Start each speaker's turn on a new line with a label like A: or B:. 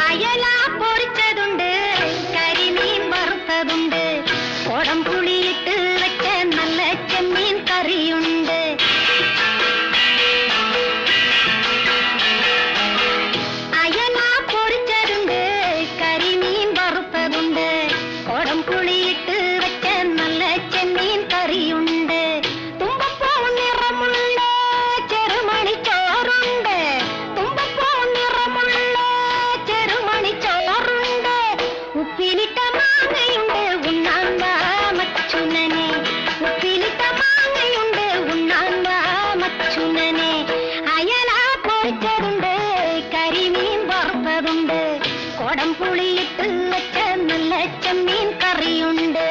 A: അയല പൊരിച്ചതുണ്ട്, കരിമീൻ വറുത്തതുണ്ട്, കൊടംപുളിയിട്ട് വെച്ച നല്ല ചെമ്മീൻ കറിയുണ്ട്. അയല പൊരിച്ചതുണ്ട്, കരിമീൻ വറുത്തതുണ്ട്, കൊടംപുളിയിട്ട് വെച്ച നല്ല ചെമ്മീൻ കറിയുണ്ട്. തുമ്പപ്പൂ നിറമുള്ള ചെറുമണിച്ചോറുണ്ട്, തുമ്പപ്പൂ നിറമുള്ള ചെറുമണിച്ചോറുണ്ട്. ഉപ്പിലിട്ട മാങ്ങയുണ്ട്, ഉണ്ണാൻ വാ മച്ചുനനെ, ഉപ്പിലിട്ട മാങ്ങയുണ്ട്, ഉണ്ണാൻ വാ മച്ചുനനെ. അയല പൊരിച്ചതുണ്ട്, കരിമീൻ വറുത്തതുണ്ട്, കൊടംപുളിയിട്ട് വെച്ച നല്ല ചെമ്മീൻ കറിയുണ്ട്.